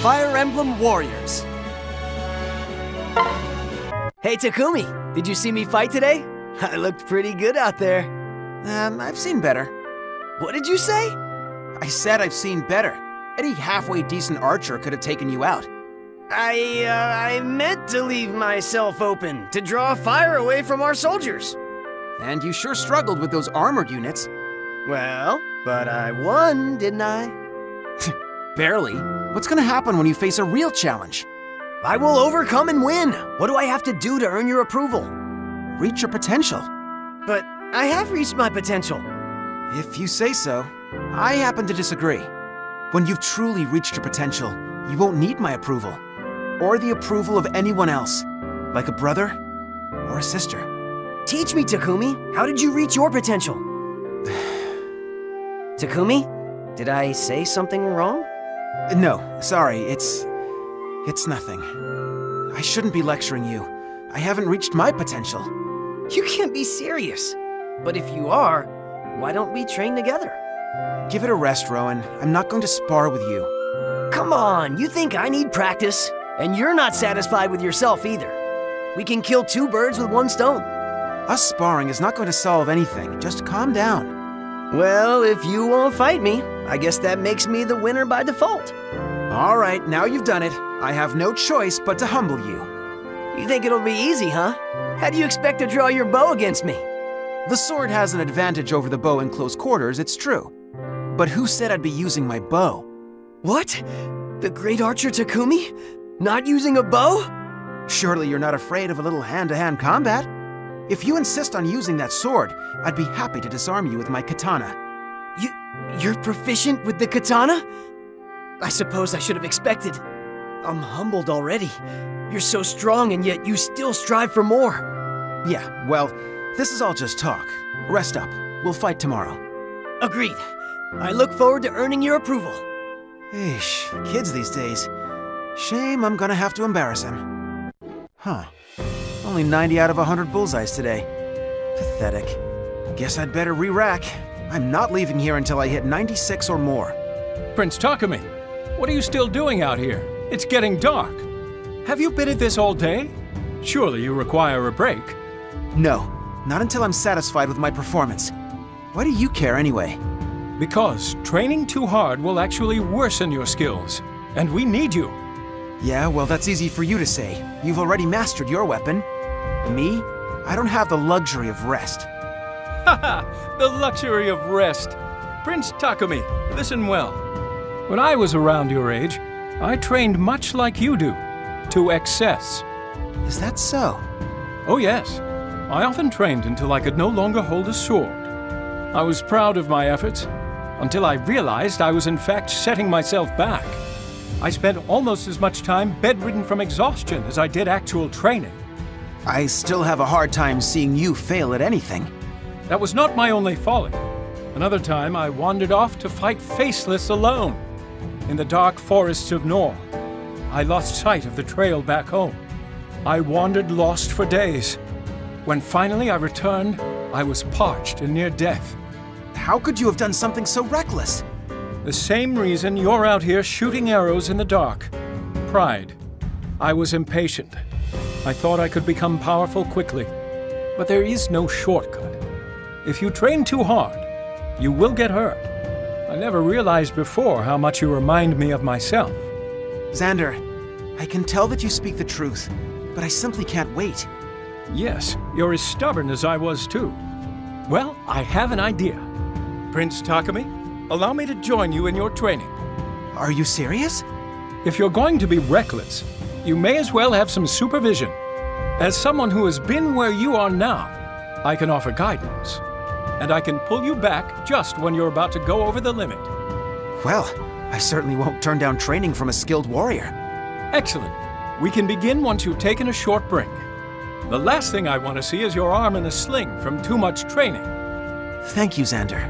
Fire Emblem Warriors. Hey Takumi, did you see me fight today? I looked pretty good out there. I've seen better. What did you say? I said I've seen better. Any halfway decent archer could have taken you out. I meant to leave myself open to draw fire away from our soldiers. And you sure struggled with those armored units. Well, but I won, didn't I? Barely. What's gonna happen when you face a real challenge? I will overcome and win. What do I have to do to earn your approval? Reach your potential. But I have reached my potential. If you say so. I happen to disagree. When you've truly reached your potential, you won't need my approval. Or the approval of anyone else. Like a brother or a sister. Teach me, Takumi. How did you reach your potential? Takumi? Did I say something wrong? No, sorry, it's nothing. I shouldn't be lecturing you. I haven't reached my potential. You can't be serious. But if you are, why don't we train together? Give it a rest, Rowan. I'm not going to spar with you. Come on, you think I need practice? And you're not satisfied with yourself either. We can kill two birds with one stone. Us sparring is not going to solve anything. Just calm down. Well, if you won't fight me, I guess that makes me the winner by default. All right, now you've done it. I have no choice but to humble you. You think it'll be easy, huh? How do you expect to draw your bow against me? The sword has an advantage over the bow in close quarters, it's true. But who said I'd be using my bow? What? The great archer Takumi? Not using a bow? Surely you're not afraid of a little hand-to-hand combat? If you insist on using that sword, I'd be happy to disarm you with my katana. You're proficient with the katana? I suppose I should have expected. I'm humbled already. You're so strong and yet you still strive for more. Yeah, well, this is all just talk. Rest up. We'll fight tomorrow. Agreed. I look forward to earning your approval. Eesh, kids these days. Shame I'm gonna have to embarrass him. Huh. Only 90 out of 100 bullseyes today. Pathetic. Guess I'd better re-rack. I'm not leaving here until I hit 96 or more. Prince Takumi, what are you still doing out here? It's getting dark. Have you been at this all day? Surely you require a break. No, not until I'm satisfied with my performance. Why do you care anyway? Because training too hard will actually worsen your skills, and we need you. Yeah, well, that's easy for you to say. You've already mastered your weapon. Me? I don't have the luxury of rest. Haha, the luxury of rest. Prince Takumi, listen well. When I was around your age, I trained much like you do, to excess. Is that so? Oh yes, I often trained until I could no longer hold a sword. I was proud of my efforts, until I realized I was in fact setting myself back. I spent almost as much time bedridden from exhaustion as I did actual training. I still have a hard time seeing you fail at anything. That was not my only folly. Another time I wandered off to fight faceless alone. In the dark forests of Nor, I lost sight of the trail back home. I wandered lost for days. When finally I returned, I was parched and near death. How could you have done something so reckless? The same reason you're out here shooting arrows in the dark. Pride. I was impatient. I thought I could become powerful quickly. But there is no shortcut. If you train too hard, you will get hurt. I never realized before how much you remind me of myself. Xander, I can tell that you speak the truth, but I simply can't wait. Yes, you're as stubborn as I was too. Well, I have an idea. Prince Takumi, allow me to join you in your training. Are you serious? If you're going to be reckless, you may as well have some supervision. As someone who has been where you are now, I can offer guidance. And I can pull you back just when you're about to go over the limit. Well, I certainly won't turn down training from a skilled warrior. Excellent. We can begin once you've taken a short break. The last thing I want to see is your arm in a sling from too much training. Thank you, Xander.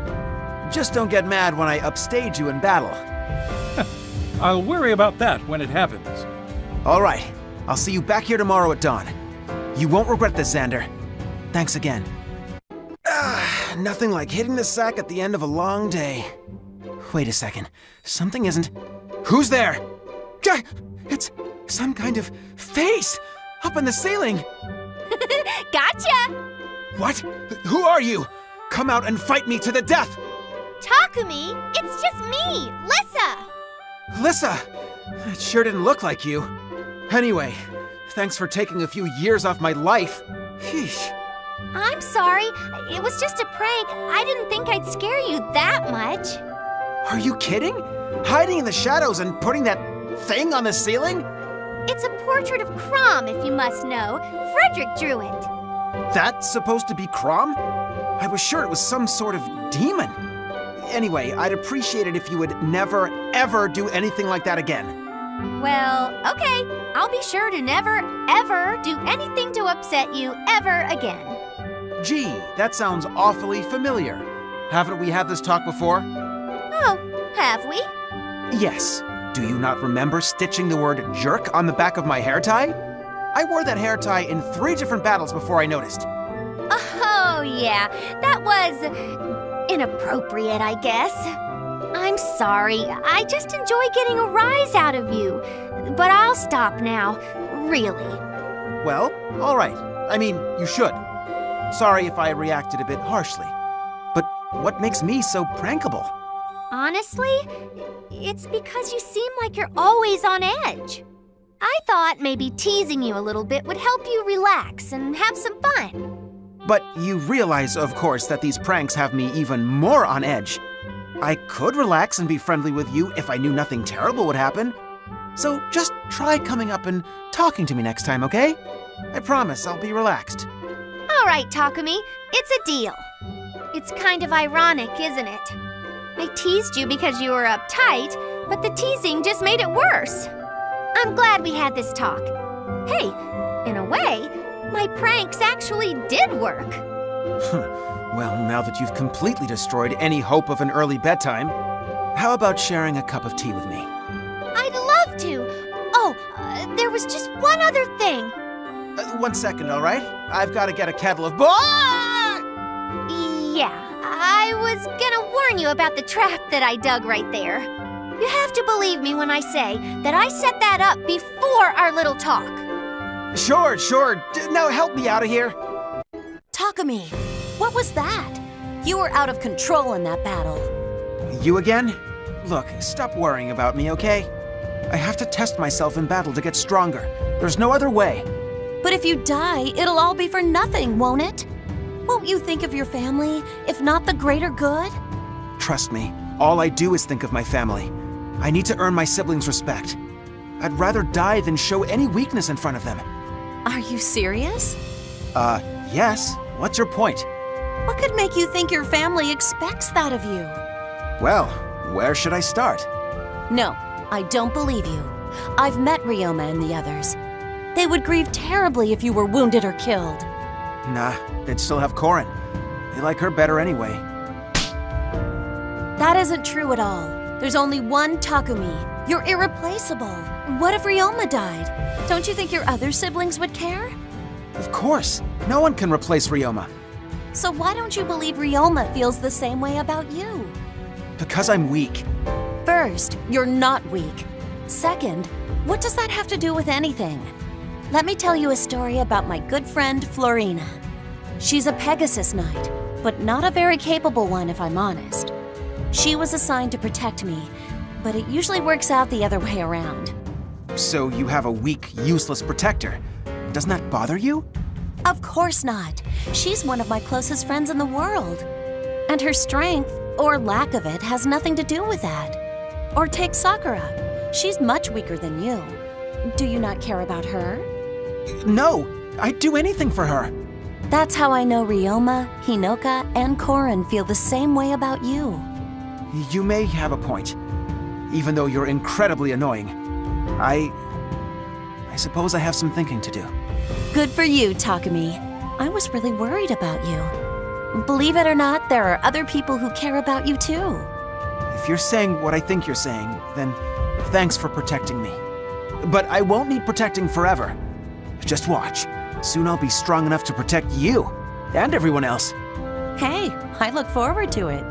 Just don't get mad when I upstage you in battle. I'll worry about that when it happens. All right. I'll see you back here tomorrow at dawn. You won't regret this, Xander. Thanks again. Nothing like hitting the sack at the end of a long day. Wait a second. Something isn't... Who's there? It's some kind of face up in the ceiling. Gotcha! What? Who are you? Come out and fight me to the death! Takumi, it's just me, Lissa! Lissa! It sure didn't look like you. Anyway, thanks for taking a few years off my life. Sheesh. I'm sorry. It was just a prank. I didn't think I'd scare you that much. Are you kidding? Hiding in the shadows and putting that thing on the ceiling? It's a portrait of Crom, if you must know. Frederick drew it. That's supposed to be Crom? I was sure it was some sort of demon. Anyway, I'd appreciate it if you would never, ever do anything like that again. Well, okay. I'll be sure to never, ever do anything to upset you ever again. Gee, that sounds awfully familiar. Haven't we had this talk before? Oh, have we? Yes. Do you not remember stitching the word jerk on the back of my hair tie? I wore that hair tie in 3 different battles before I noticed. Oh, yeah. That was inappropriate, I guess. I'm sorry. I just enjoy getting a rise out of you. But I'll stop now. Really. Well, all right. I mean, you should. Sorry if I reacted a bit harshly. But what makes me so prankable? Honestly, it's because you seem like you're always on edge. I thought maybe teasing you a little bit would help you relax and have some fun. But you realize, of course, that these pranks have me even more on edge. I could relax and be friendly with you if I knew nothing terrible would happen. So just try coming up and talking to me next time, okay? I promise I'll be relaxed. All right, Takumi, it's a deal. It's kind of ironic, isn't it? I teased you because you were uptight, but the teasing just made it worse. I'm glad we had this talk. Hey, in a way, my pranks actually did work. Well, now that you've completely destroyed any hope of an early bedtime, how about sharing a cup of tea with me? I'd love to. Oh, there was just one other thing. 1 second, all right? I've got to get a kettle of... Yeah, I was gonna warn you about the trap that I dug right there. You have to believe me when I say that I set that up before our little talk. Sure. Now help me out of here. Takumi, what was that? You were out of control in that battle. You again? Look, stop worrying about me, okay? I have to test myself in battle to get stronger. There's no other way. But if you die, it'll all be for nothing, won't it? Won't you think of your family, if not the greater good? Trust me, all I do is think of my family. I need to earn my siblings' respect. I'd rather die than show any weakness in front of them. Are you serious? Yes. What's your point? What could make you think your family expects that of you? Well, where should I start? No, I don't believe you. I've met Ryoma and the others. They would grieve terribly if you were wounded or killed. Nah, they'd still have Korin. They like her better anyway. That isn't true at all. There's only one Takumi. You're irreplaceable. What if Ryoma died? Don't you think your other siblings would care? Of course. No one can replace Ryoma. So why don't you believe Ryoma feels the same way about you? Because I'm weak. First, you're not weak. Second, what does that have to do with anything? Let me tell you a story about my good friend Florina. She's a Pegasus Knight, but not a very capable one if I'm honest. She was assigned to protect me, but it usually works out the other way around. So you have a weak, useless protector. Doesn't that bother you? Of course not. She's one of my closest friends in the world. And her strength, or lack of it, has nothing to do with that. Or take Sakura. She's much weaker than you. Do you not care about her? No, I'd do anything for her. That's how I know Ryoma, Hinoka, and Korin feel the same way about you. You may have a point. Even though you're incredibly annoying. I suppose I have some thinking to do. Good for you, Takumi. I was really worried about you. Believe it or not, there are other people who care about you too. If you're saying what I think you're saying, then thanks for protecting me. But I won't need protecting forever. Just watch. Soon I'll be strong enough to protect you and everyone else. Hey, I look forward to it.